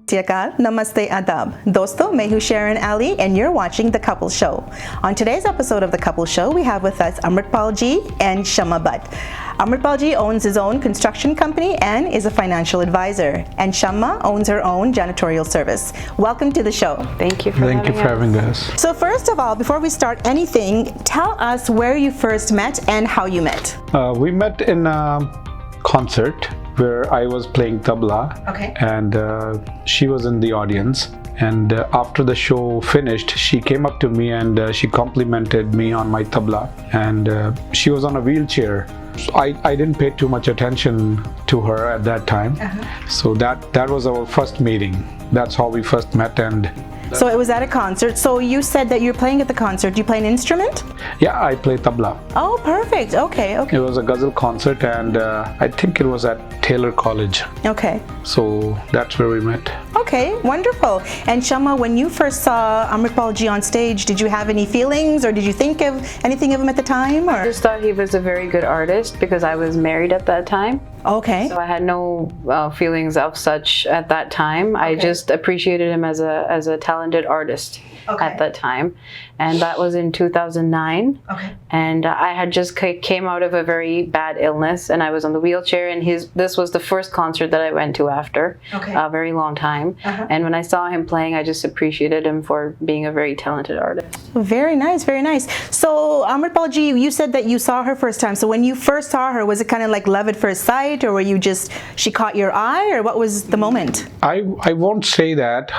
Namaste Adab. Dosto, मैं हूँ Sharon Ali and you're watching The Couple Show. On today's episode of The Couple Show, we have with us Amritpal ji and Shama Bhatt. Amritpal ji owns his own construction company and is a financial advisor. And Shama owns her own janitorial service. Welcome to the show. Thank you for having us. So first of all, before we start anything, tell us where you first met and how you met. We met in a concert where I was playing tabla, and she was in the audience. And after the show finished, she came up to me and she complimented me on my tabla. And she was on a wheelchair. So I didn't pay too much attention to her at that time. So that was our first meeting. That's how we first met. And so it was at a concert. So you said that you're playing at the concert. Do you play an instrument? Yeah, I play tabla. Oh, perfect. Okay. It was a ghazal concert, and I think it was at Taylor College. Okay. So that's where we met. Okay, wonderful. And Shama, when you first saw Amritpal ji on stage, did you have any feelings, or did you think of anything of him at the time? Or? I just thought he was a very good artist because I was married at that time. Okay. So I had no feelings of such at that time. Okay. I just appreciated him as a talented artist at that time. And that was in 2009. Okay. And I had just came out of a very bad illness, and I was on the wheelchair, and this was the first concert that I went to after a very long time. And when I saw him playing, I just appreciated him for being a very talented artist. Very nice, very nice. So Amritpal ji, you said that you saw her first time. So when you first saw her, was it kind of like love at first sight, or were you just, she caught your eye, or what was the moment? I won't say that.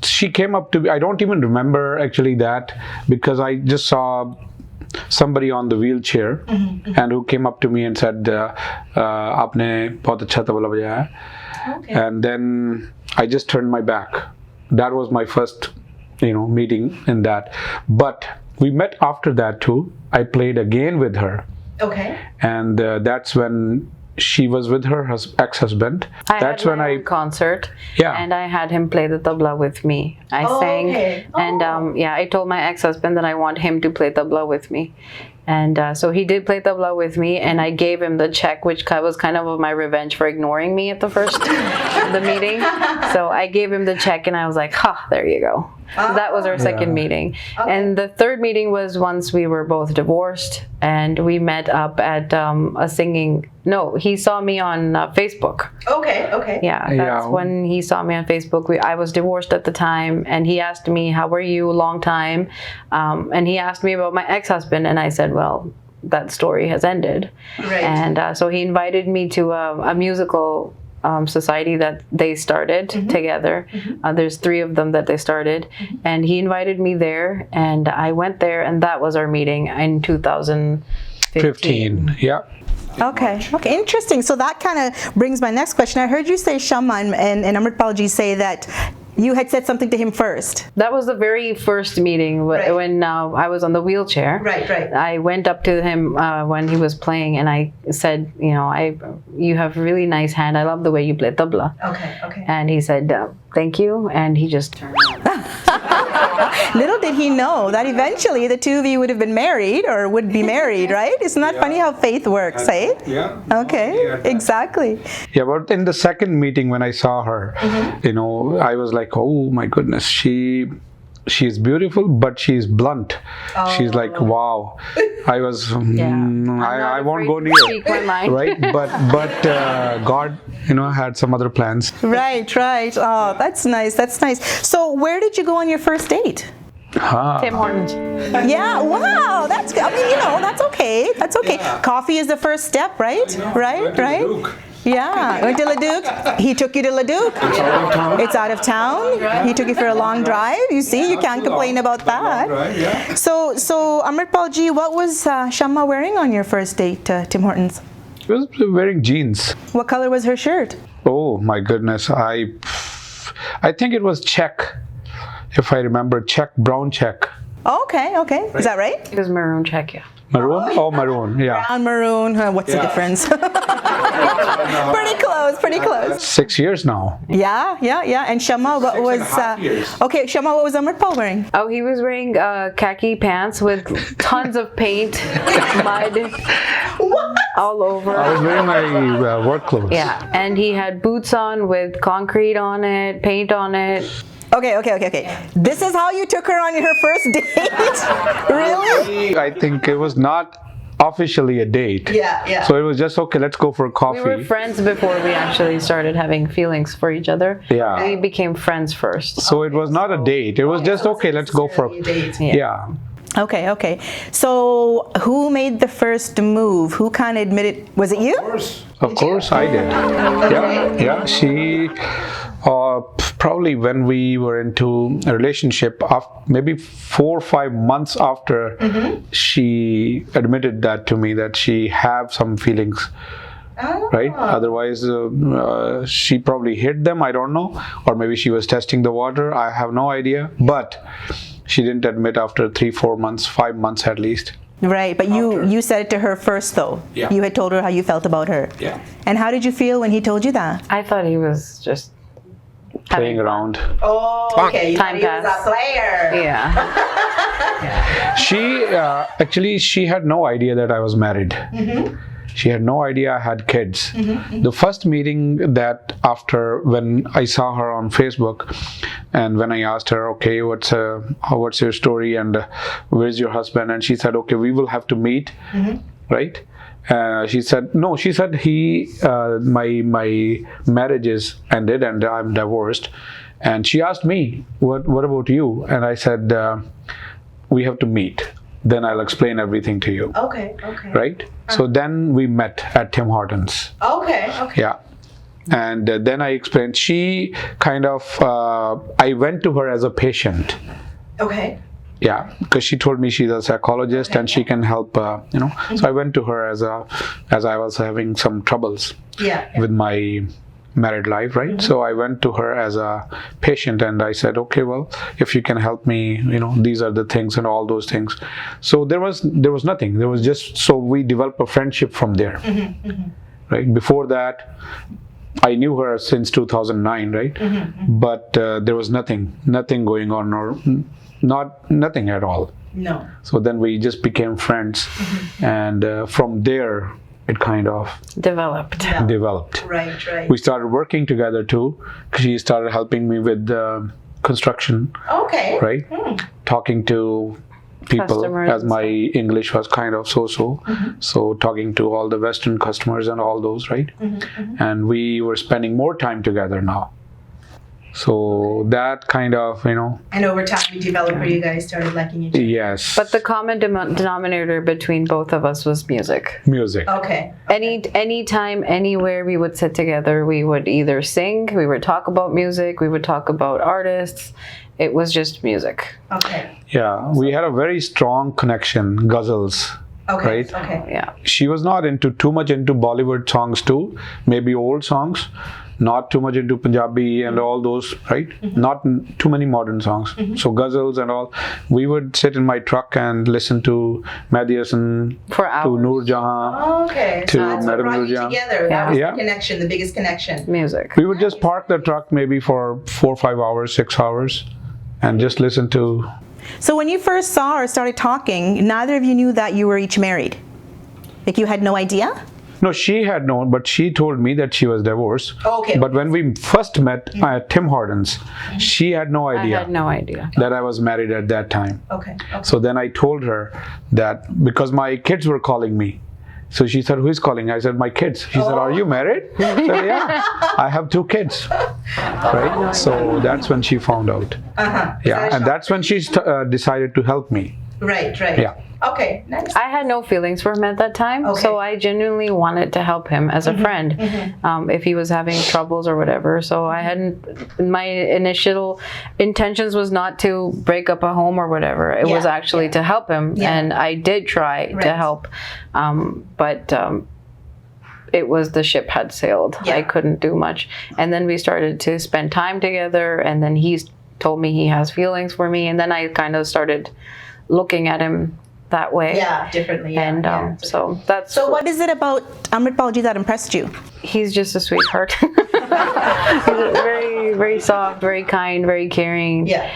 She came up to me. I don't even remember actually that, because I just saw somebody on the wheelchair and who came up to me and said, "Aapne bahut acha tabla bajaya." And then I just turned my back. That was my first, meeting in that. But we met after that too. I played again with her. Okay. And that's when she was with her concert. And I had him play the tabla with me. I sang, and I told my ex-husband that I want him to play tabla with me. And so he did play tabla with me, and I gave him the check, which was kind of my revenge for ignoring me at the first the meeting. So I gave him the check, and I was like, there you go. That was our second meeting. And the third meeting was once we were both divorced, and we met up at a singing. No, he saw me on Facebook. Okay. Yeah, that's when he saw me on Facebook. I was divorced at the time, and he asked me, "How are you? Long time." And he asked me about my ex-husband, and I said, "Well, that story has ended." Right. And so he invited me to a musical society that they started together. There's 3 of them that they started, and he invited me there, and I went there, and that was our meeting in 2015. Yeah. Okay, interesting. So that kind of brings my next question. I heard you say, Shama, and Amritpal ji say that you had said something to him first. That was the very first meeting when I was on the wheelchair. Right. I went up to him when he was playing, and I said, you have really nice hand. I love the way you play tabla. Okay. And he said, thank you, and he just turned around. Little did he know that eventually the 2 of you would have been married, or would be married, right? Isn't that funny how faith works, eh? Yeah. Okay, exactly. Yeah, but in the second meeting when I saw her, I was like, oh my goodness, she's beautiful, but she's blunt. She's like, wow. I was, I won't go near, right? But God, had some other plans. Right. Oh, that's nice. So where did you go on your first date? Tim Hortons. Yeah, wow, that's good. I mean, that's okay. Yeah. Coffee is the first step, right? Right. Yeah, went to Leduc. He took you to Leduc. It's out of town. He took you for a long drive. You see, you can't complain about that. Right, yeah. So Amritpal ji, what was Shama wearing on your first date to Tim Hortons? She was wearing jeans. What color was her shirt? Oh my goodness, I think it was check. If I remember, brown check. Okay. Right. Is that right? It was maroon check, yeah. Maroon? Oh, maroon, yeah. Brown, maroon, what's the difference? Pretty close. 6 years now. Yeah. And Shama, what was... Shama, what was Amritpal wearing? Oh, he was wearing khaki pants with tons of paint, mud. What? all over. I was wearing my work clothes. Yeah, and he had boots on with concrete on it, paint on it. Okay. This is how you took her on her first date? Really? I think it was not officially a date. Yeah. So it was just, okay, let's go for coffee. We were friends before we actually started having feelings for each other. Yeah. We became friends first. So it was not a date. It was just, okay, let's go for a date. Yeah. Okay. So who made the first move? Who kind of admitted? Was it you? Of course I did. Yeah. She probably when we were into a relationship, maybe 4 or 5 months after, she admitted that to me, that she have some feelings. Right? Otherwise, she probably hid them. I don't know, or maybe she was testing the water. I have no idea. But she didn't admit after 3, 4 months, 5 months at least. Right, but you said it to her first, though. Yeah. You had told her how you felt about her. Yeah. And how did you feel when he told you that? I thought he was just Playing around. Oh, okay. You Time thought he was passed. a player. Yeah. She actually, she had no idea that I was married. She had no idea I had kids. The first meeting that after, when I saw her on Facebook, and when I asked her, okay, what's your story and where's your husband? And she said, okay, we will have to meet, right? She said, no, she said my marriage is ended and I'm divorced. And she asked me, what about you? And I said, we have to meet. Then I'll explain everything to you. Okay. Right? So then we met at Tim Hortons. Okay. Yeah. And then I explained, she kind of, I went to her as a patient. Okay. Yeah, because she told me she's a psychologist and she can help, So I went to her as I was having some troubles with my married life, right? So I went to her as a patient and I said, okay, well, if you can help me, these are the things and all those things. So there was nothing. There was just, so we developed a friendship from there, right? Before that, I knew her since 2009, right? But there was nothing going on, or nothing at all. No. So then we just became friends, and from there it kind of Developed. Right. We started working together too. She started helping me with construction. Okay. Right? Talking to people, Customers. as my English was kind of so-so. So talking to all the Western customers and all those, right? And we were spending more time together now. So that kind of, And over time, we developed where you guys started liking each other. yes. But the common denominator between both of us was music. Music. Okay. Anytime, anywhere we would sit together, we would either sing, we would talk about music, we would talk about artists. It was just music. Okay. Yeah, we had a very strong connection, ghazals. Okay. Right? Okay. Yeah. She was not too much into Bollywood songs too, maybe old songs, not too much into Punjabi and all those, right? Not too many modern songs. So ghazals and all. We would sit in my truck and listen to Mehdi Hasan, For to hours. Noor Jahan. Okay. To So that's what Madam brought you Nurjan. together. That was Yeah. the connection, the biggest connection. Music. We would just park the truck maybe for 4 or 5 hours, 6 hours, and just listen to. So when you first saw or started talking, neither of you knew that you were each married? Like you had no idea? No, she had known, but she told me that she was divorced. Okay. But when we first met at Tim Hortons, she had no I idea had no idea. that I was married at that time. Okay. So then I told her that, because my kids were calling me. So she said, who is calling? I said, my kids. She said, are you married? I said, yeah, I have 2 kids. Right? So that's when she found out. Yeah, and that's when she decided to help me. Right. Yeah. Okay, nice. I had no feelings for him at that time, Okay. so I genuinely wanted to help him as a friend if he was having troubles or whatever. So I hadn't, my initial intentions was not to break up a home or whatever. It was actually to help him, and I did try to help, but it was, the ship had sailed. I couldn't do much. And then we started to spend time together, and then he told me he has feelings for me, and then I kind of started looking at him that way. Yeah, differently. And so that's. So what is it about Amritpalji that impressed you? He's just a sweetheart. He's very, very soft, very kind, very caring. Yeah.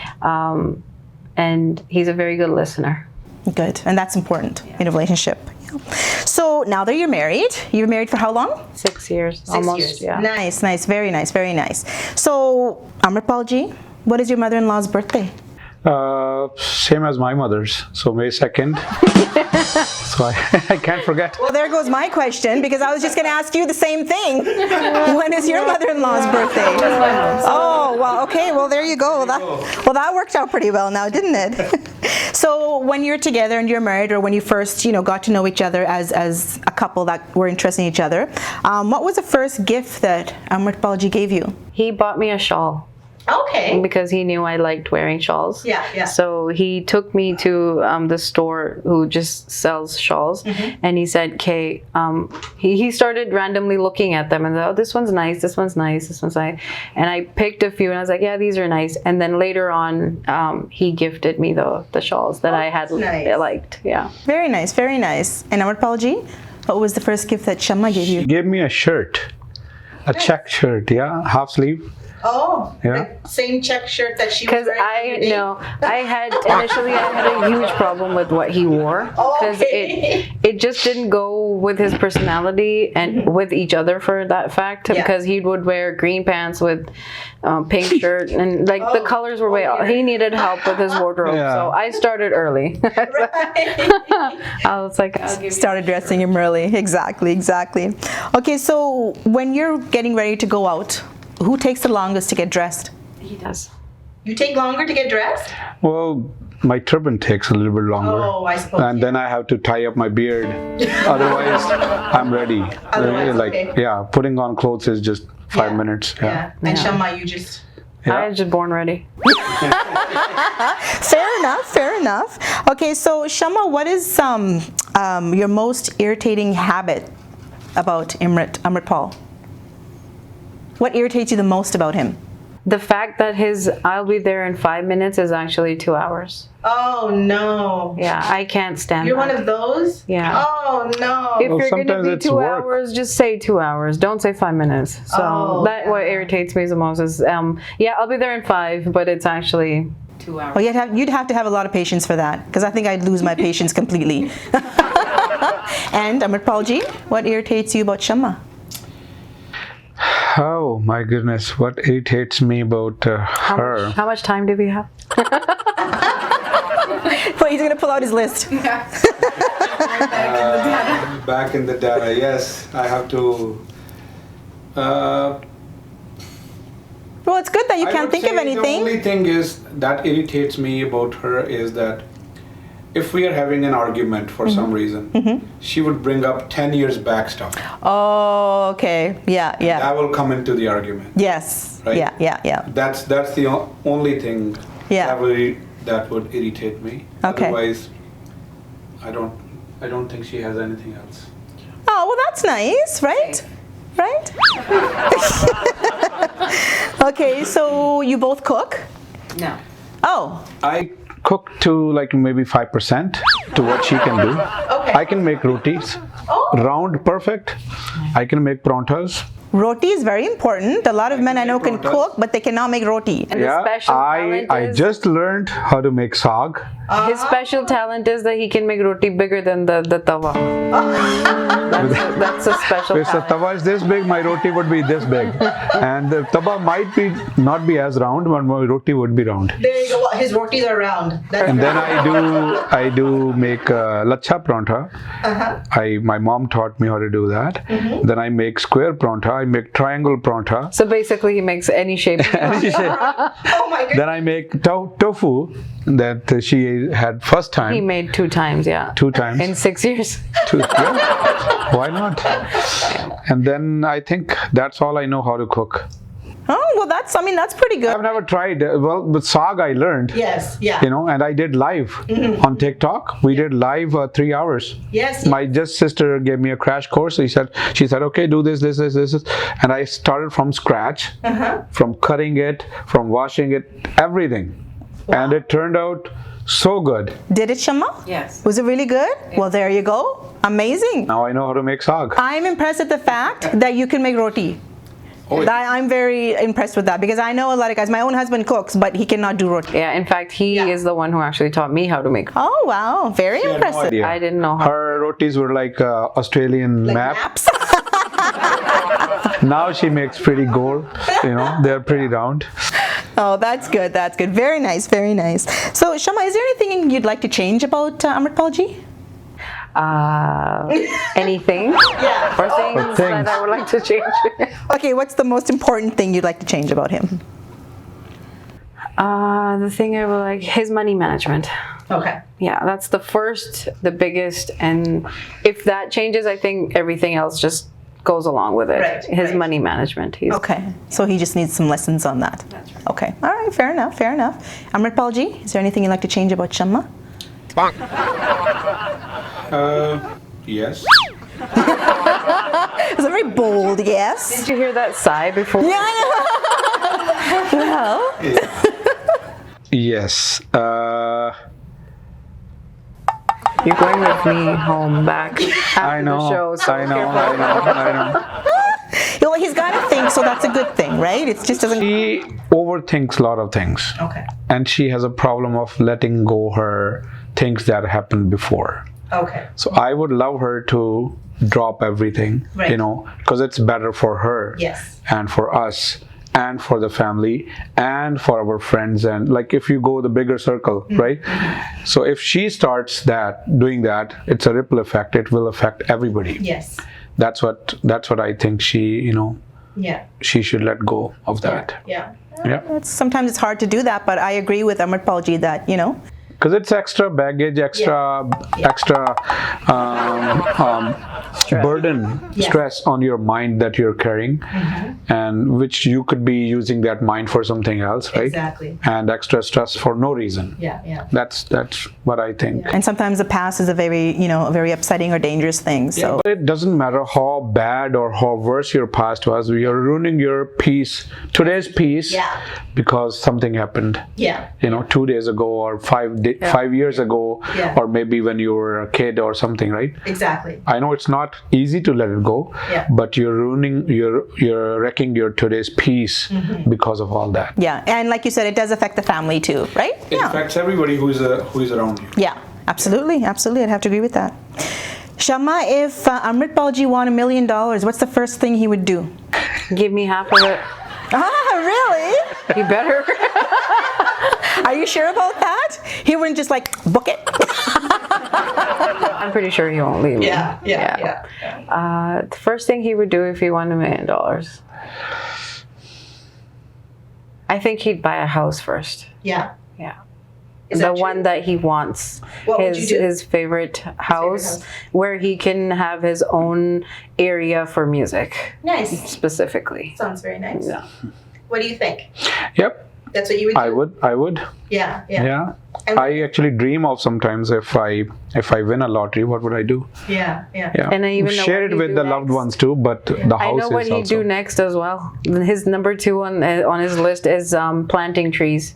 And he's a very good listener. Good, and that's important in a relationship. So now that you're married, you're married for how long? 6 years, 6 almost. years. Yeah. Nice, nice, very nice, very nice. So, Amritpal ji, what is your mother-in-law's birthday? Same as my mother's, so May 2nd. So I can't forget. Well, there goes my question, because I was just going to ask you the same thing. When is your mother-in-law's birthday? Oh, well, okay. Well, there you go. That worked out pretty well now, didn't it? So when you're together and you're married, or when you first, got to know each other as a couple that were interested in each other, what was the first gift that Amritpal ji gave you? He bought me a shawl. Okay. Because he knew I liked wearing shawls. Yeah, yeah. So he took me to the store who just sells shawls, and he said, "Kay," he started randomly looking at them and said, "Oh, this one's nice. This one's nice. This one's nice." And I picked a few, and I was like, "Yeah, these are nice." And then later on, he gifted me the shawls that I had liked. Yeah. Very nice, very nice. And Amritpal ji, what was the first gift that Shama gave you? She gave me a shirt, a check shirt, yeah, half sleeve. Oh, Yeah. the same check shirt that she was Because wearing. I had a huge problem with what he wore, because it just didn't go with his personality and with each other, for that fact. Because he would wear green pants with pink shirt, and the colors were way off. He needed help with his wardrobe, so I started early. I was like, Started dressing him early. Exactly. Okay, so when you're getting ready to go out, who takes the longest to get dressed? he does. You take longer to get dressed? Well, my turban takes a little bit longer. Oh, I suppose. And then I have to tie up my beard. Otherwise, I'm ready. Putting on clothes is just 5 minutes. Yeah. And Shama, you just... I was just born ready. Fair enough. Okay, so Shama, what is your most irritating habit about Amritpal? What irritates you the most about him? The fact that his "I'll be there in 5 minutes" is actually 2 hours. Oh no. Yeah, I can't stand You're that. one of those? Yeah. Oh no. If you're going to sometimes be it's 2 work. hours, just say 2 hours. Don't say 5 minutes. So what irritates me the most is, I'll be there in 5, but it's actually 2 hours. Well, you'd have to have a lot of patience for that, because I think I'd lose my patience completely. And Amritpal ji, what irritates you about Shama? Oh my goodness, what irritates me about her? How much time do we have? Well, he's going to pull out his list. Back in the data, yes, I have to. Well, it's good that you can't think of anything. The only thing is that irritates me about her is that if we are having an argument for some reason, she would bring up 10 years back stuff. Oh, okay. Yeah. That will come into the argument. Yes. Right? Yeah. That's the only thing that would irritate me. Okay. Otherwise, I don't think she has anything else. Oh, well, that's nice, right? Right? Okay, so you both cook? No. Oh. I cook to like maybe 5% to what she can do. Okay. I can make rotis, round perfect. I can make prontas. Roti is very important. A lot of men I know can cook, but they cannot make roti. And the special talent I is, just learned how to make saag. his special talent is that he can make roti bigger than the tawa. That's a special If the talent. tawa is this big, my roti would be this big. And the tawa might not be as round, but my roti would be round. There you go. His rotis are round. And then I do make lacha paratha. My mom taught me how to do that. Then I make square paratha. I make triangle paratha. So basically, he makes any shape. Oh my goodness. Then I make tofu that she had first time. He made 2 times, yeah. 2 times. In 6 years. Yeah. Why not? And then I think that's all I know how to cook. Oh, well, that's pretty good. I've never tried. Well, with saag I learned. Yes, yeah. And I did live on TikTok. We did live 3 hours. Yes. My sister gave me a crash course. She said, okay, do this. And I started from scratch, from cutting it, from washing it, everything. Wow. And it turned out so good. Did it, Shama? Yes. Was it really good? Yeah. Well, there you go. Amazing. Now I know how to make saag. I'm impressed at the fact that you can make roti. I'm very impressed with that because I know a lot of guys. My own husband cooks, but he cannot do roti. Yeah, in fact, he is the one who actually taught me how to make. Oh wow, very impressive. idea. I didn't know how. Her rotis were like Australian maps. Maps. Now she makes pretty gold. They're pretty round. Oh, that's good. That's good. Very nice. Very nice. So, Shama, is there anything you'd like to change about Amritpal ji? Anything? Or things that I would like to change. Okay, what's the most important thing you'd like to change about him? The thing I would like, his money management. Okay. Yeah, that's the first, the biggest, and if that changes, I think everything else just goes along with it. Right, his money management. Okay, so he just needs some lessons on that. That's right. Okay, all right, fair enough, fair enough. Amritpal ji, is there anything you'd like to change about Shama? Yes. It's a very bold yes. Did you hear that sigh before? Yeah, I know. Well, Yes. You're going with me home back after I know. the show. So I know. careful. I know. well, he's got to think, so that's a good thing, right? It just doesn't. She overthinks a lot of things. Okay. And she has a problem of letting go her things that happened before. Okay. So I would love her to drop everything, Right. because it's better for her Yes. and for us and for the family and for our friends, and like if you go the bigger circle, right? So if she starts doing that, it's a ripple effect. It will affect everybody. Yes. That's what I think she Yeah. she should let go of that. Yeah. Yeah. Sometimes it's hard to do that, but I agree with Amritpal ji that, Because it's extra baggage, extra burden, stress on your mind that you're carrying, and which you could be using that mind for something else, right? Exactly. And extra stress for no reason. Yeah. That's what I think. And sometimes the past is a very upsetting or dangerous thing. So But it doesn't matter how bad or how worse your past was. You're ruining your peace, today's peace, because something happened. yeah. 2 days ago or 5 years ago, or maybe when you were a kid or something, right? Exactly. I know it's not easy to let it go, but you're wrecking your today's peace because of all that. Yeah, and like you said, it does affect the family too, right? It affects everybody who is around you. Yeah, absolutely. I'd have to agree with that. Shama, if Amritpal ji won $1 million, what's the first thing he would do? Give me half of it. Really? You better. Are you sure about that? He wouldn't just book it? I'm pretty sure he won't leave me. Yeah. The first thing he would do if he won $1 million, I think he'd buy a house first. Yeah. Yeah. Is the that true? one that he wants. What would you do? His favorite house where he can have his own area for music. Nice. Specifically. Sounds very nice. Yeah. What do you think? Yep, That's what you would do? I would. Yeah. Yeah. And- I actually dream of sometimes if I win a lottery, what would I do? Yeah. Yeah. And I even know share what it he'd with do the loved next. ones too, but the I house know what is he'd also. do next as well. His number 2 on his list is planting trees.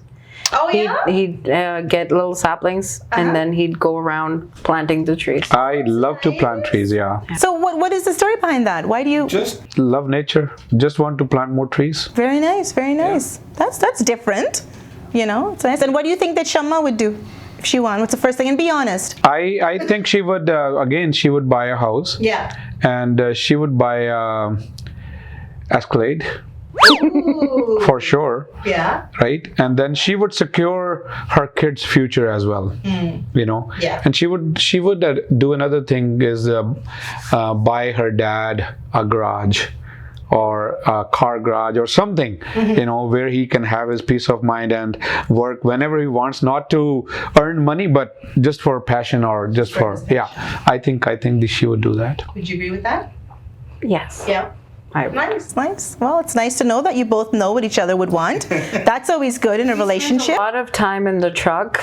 Oh, yeah? He'd get little saplings and then he'd go around planting the trees. I love to plant trees, yeah. So what is the story behind that? Why do you... Just love nature. Just want to plant more trees. Very nice, very nice. That's different. It's nice. And what do you think that Shama would do if she won? What's the first thing? And be honest. I think she would, she would buy a house. Yeah. And she would buy Escalade. For sure. Yeah. Right, and then she would secure her kids' future as well. Yeah. And she would do another thing is buy her dad a garage or a car garage or something, where he can have his peace of mind and work whenever he wants, not to earn money, but just for passion or just for I think she would do that. Would you agree with that? Yes. Yeah. I would. Nice. Well, it's nice to know that you both know what each other would want. That's always good in a relationship. A lot of time in the truck,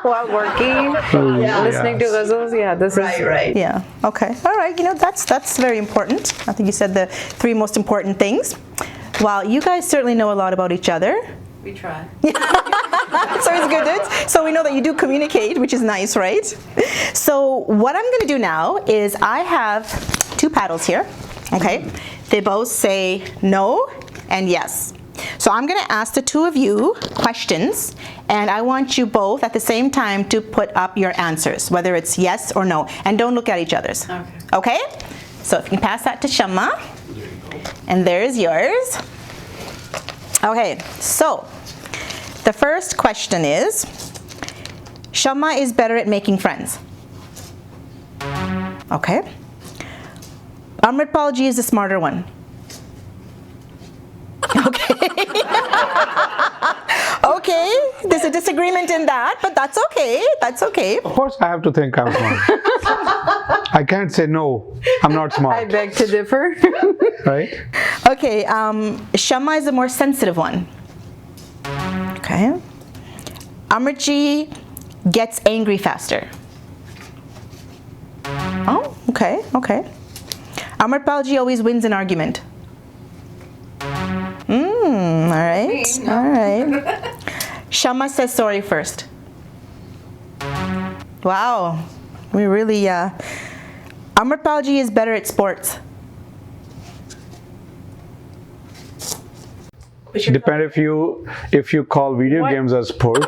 while working, listening to ghazals. Yeah, this is Right. Yeah. Okay. All right. That's very important. I think you said the 3 most important things. Well, you guys certainly know a lot about each other. We try. So it's good. So we know that you do communicate, which is nice, right? So what I'm going to do now is I have 2 paddles here. Okay. They both say no and yes. So I'm going to ask the two of you questions, and I want you both at the same time to put up your answers, whether it's yes or no, and don't look at each other's. Okay? So if you can pass that to Shama, and there's yours. Okay, so the first question is, Shama is better at making friends. Okay. Amritpal ji is the smarter one. Okay. Okay, there's a disagreement in that, but that's okay. That's okay. Of course, I have to think I'm smart. I can't say no, I'm not I smart, beg to differ. right? Okay, Shama is the more sensitive one. Okay. Amritji gets angry faster. Oh, okay, okay. Amritpalji always wins an argument. All right, all right. Shama says sorry first. Wow, we really, Amritpalji is better at sports. Depend if you call video games as sport,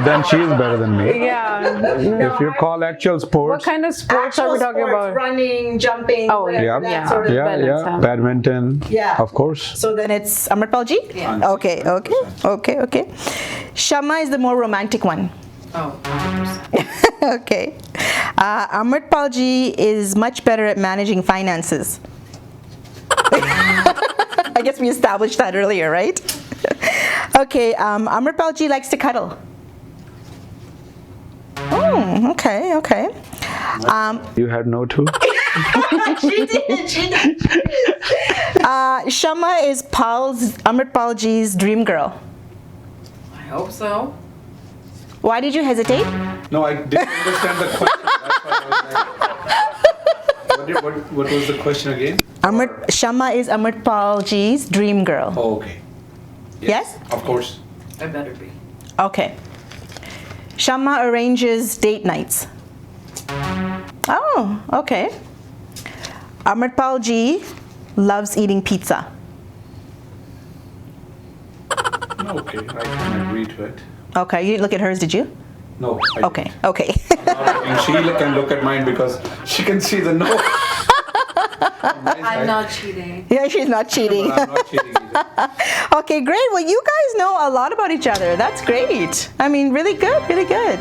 then she is better than me. Yeah. If you call actual What sports, kind of sports are we talking about? Running, jumping, Oh, yeah, that sort of balance, huh? badminton, Yeah. of course. So then it's Amritpalji? Yeah. Okay, okay, okay, okay. Shama is the more romantic one. Oh, 100%. Okay. Amritpalji is much better at managing finances. I guess we established that earlier, right? Okay, Amritpalji likes to cuddle. Oh, okay, okay. You had no too? She did. Shama is Amritpalji's dream girl. I hope so. Why did you hesitate? No, I didn't understand the question. That's why I was like, what was the question again? Shama is Amritpalji's dream girl. Oh, okay. Yes? Of course. I better be. Okay. Shama arranges date nights. Oh, okay. Amritpalji loves eating pizza. Okay, I can agree to it. Okay, you didn't look at hers, did you? No. Okay, okay. She can look at mine because she can see the no. I'm not cheating. Yeah, she's not cheating. But I'm not cheating either. Okay, great. Well, you guys know a lot about each other. That's great. I mean, really good, really good.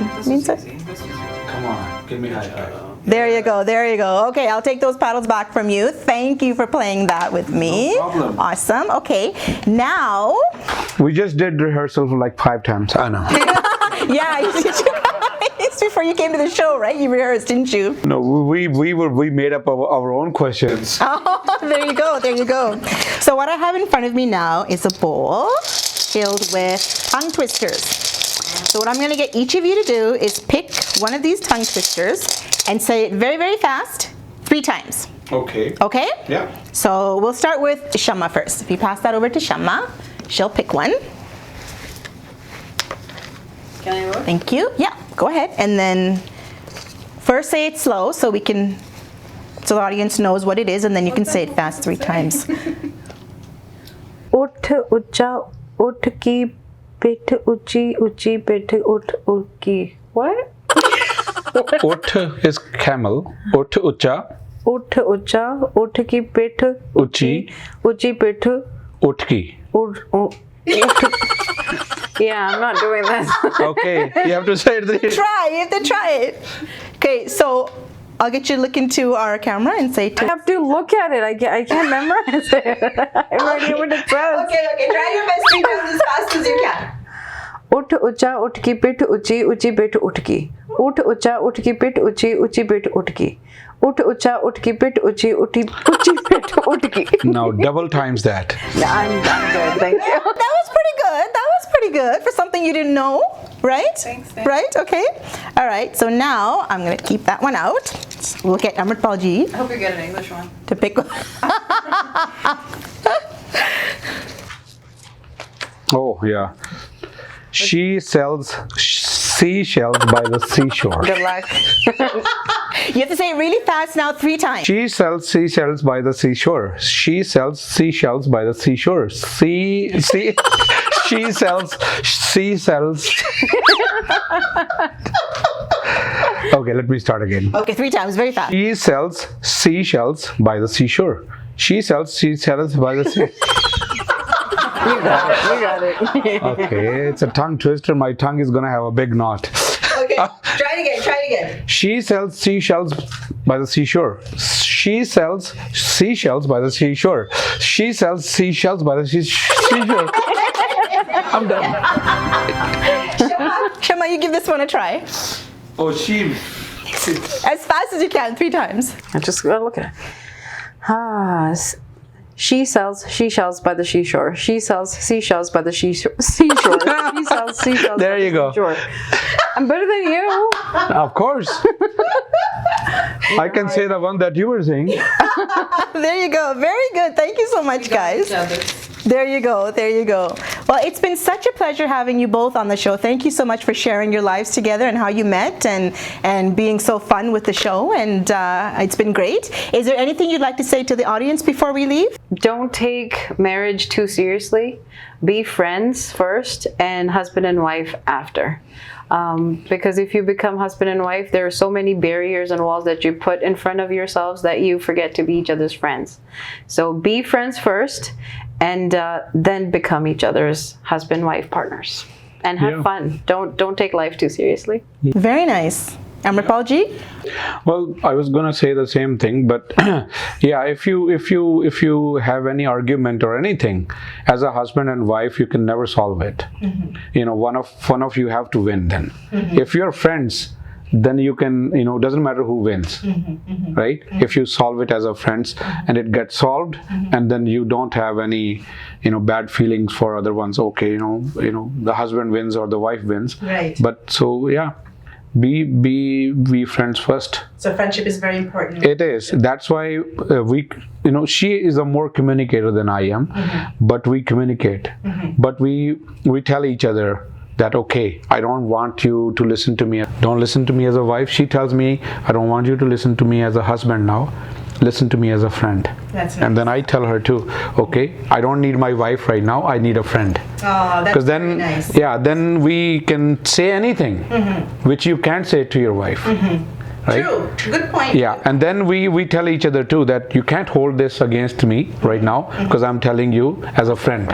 Come on, give me high five. There you go, there you go. Okay, I'll take those paddles back from you. Thank you for playing that with me. No problem. Awesome. Okay, now, We just did rehearsal for like 5 times. I know. yeah, you guys, before you came to the show, right? You rehearsed, didn't you? No, we made up our own questions. Oh, there you go, there you go. So what I have in front of me now is a bowl filled with tongue twisters. So what I'm going to get each of you to do is pick one of these tongue twisters and say it very, very fast 3 times. Okay. Okay? Yeah. So we'll start with Shama first. If you pass that over to Shama, she'll pick one. Can I look? Thank you. Yeah, go ahead. And then first say it slow so so the audience knows what it is, and then you can say it fast 3 times. उठ ऊंचा उठ की पिठ ऊंची ऊंची पिठ उठ की. What? Ut is camel. Ut ucha. उठ ऊंचा उठ की पिठ Uchi. ऊंची पिठ Utki. Yeah, I'm not doing this. Okay, you have to say it. You have to try it. Okay, so I'll get you to look into our camera and say I have to look at it. I can't memorize it. I have no idea what it says. Okay, try your best 3 times as fast as you can. उठ ऊंचा उठ की पिठ ऊंची ऊंची पिठ उठ की. उठ ऊंचा उठ की पिठ ऊंची ऊंची पिठ उठ की. उठ ऊंचा उठ की पिठ ऊंची ऊंची पिठ उठ की. Now double times that. I'm good, thank you. That was pretty good. That was pretty good for something you didn't know, right? Thanks. Right? Okay. All right. So now I'm going to keep that one out. We'll get Amritpalji I hope you get an English one. to pick one. Oh yeah. She sells seashells by the seashore. Good luck. You have to say it really fast now 3 times. She sells seashells by the seashore. She sells seashells by the seashore. She sells. Okay, let me start again. Okay, 3 times, very fast. She sells seashells by the seashore. She sells seashells by the sea. You got it. Okay, it's a tongue twister. My tongue is gonna have a big knot. Okay, try it again. She sells seashells by the seashore. She sells seashells by the seashore. She sells seashells by the seashore. I'm done. Shama, you give this one a try. Oh, she. As fast as you can, 3 times. I just gotta look at it. She sells seashells by the seashore. She sells seashells by the seashore. She sells seashells. There by you the go. Seashore. I'm better than you. Of course. I can say the one that you were saying. There you go. Very good. Thank you so much, guys. There you go. Well, it's been such a pleasure having you both on the show. Thank you so much for sharing your lives together and how you met and being so fun with the show. And it's been great. Is there anything you'd like to say to the audience before we leave? Don't take marriage too seriously. Be friends first and husband and wife after. Because if you become husband and wife, there are so many barriers and walls that you put in front of yourselves that you forget to be each other's friends. So be friends first and then become each other's husband-wife partners. And have fun. Don't take life too seriously. Very nice. Amritpal ji? Well, I was gonna say the same thing, but yeah, if you have any argument or anything, as a husband and wife, you can never solve it. You know, one of you have to win. Then, if you're friends, then you can, doesn't matter who wins, right? If you solve it as a friends and it gets solved, and then you don't have any, bad feelings for other ones. Okay, the husband wins or the wife wins. Right. But so yeah. Be friends first. So friendship is very important. It is. That's why she is a more communicator than I am, but we communicate. But we tell each other that, okay, I don't want you to listen to me. Don't listen to me as a wife. She tells me, I don't want you to listen to me as a husband now. Listen to me as a friend. That's nice. And then I tell her too, okay, I don't need my wife right now. I need a friend. Oh, that's very nice. Yeah, then we can say anything which you can't say to your wife. Right? True. Good point. Yeah, and then we tell each other too that you can't hold this against me right now because I'm telling you as a friend.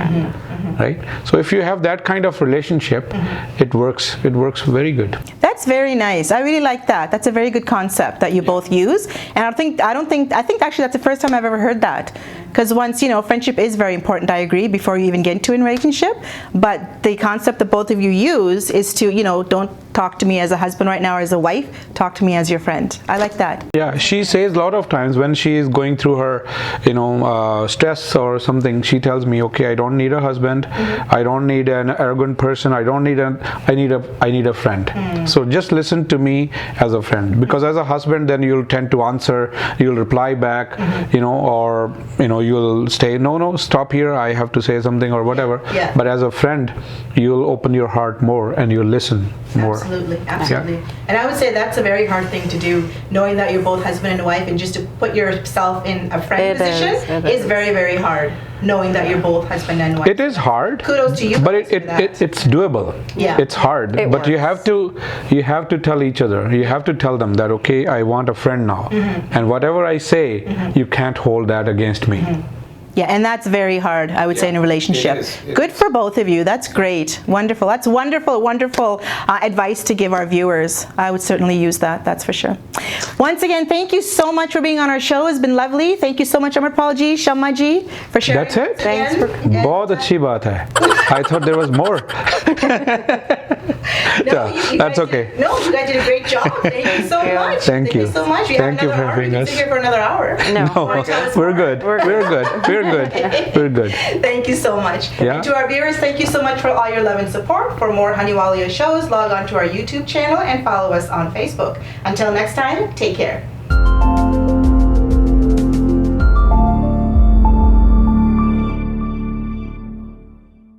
Right? So if you have that kind of relationship, it works very good. That's very nice. I really like that. That's a very good concept that you both use. And I think actually that's the first time I've ever heard that. Because once, friendship is very important, I agree, before you even get into a relationship. But the concept that both of you use is to, don't talk to me as a husband right now or as a wife, talk to me as your friend. I like that. Yeah, she says a lot of times when she is going through her, stress or something, she tells me, okay, I don't need a husband, I don't need an arrogant person, I need a friend. So just listen to me as a friend, because as a husband, then you'll tend to answer, you'll reply back, or you'll say, no, stop here, I have to say something or whatever. Yeah. But as a friend, you'll open your heart more and you'll listen more. Absolutely. And I would say that's a very hard thing to do, knowing that you're both husband and wife, and just to put yourself in a friend position is very, very hard, knowing that you're both husband and wife. It is hard. Kudos to you. But it's doable. Yeah. It's hard. It but you works. have to tell each other. You have to tell them that, okay, I want a friend now. And whatever I say, you can't hold that against me. Yeah, and that's very hard, I would say, in a relationship. Good for both of you. That's great. Wonderful. That's wonderful advice to give our viewers. I would certainly use that, that's for sure. Once again, thank you so much for being on our show. It's been lovely. Thank you so much, Amritpal ji, Shama ji, for sharing. That's it? Thanks for बहुत अच्छी बात है. I thought there was more. That's okay. No, you guys did a great job. Thank you so much. Thank you so much. Thank you for having us. Sit here for another hour. No. We're good. We're good. Thank you so much. Yeah. And to our viewers, thank you so much for all your love and support. For more Honeywalia shows, log on to our YouTube channel and follow us on Facebook. Until next time, take care.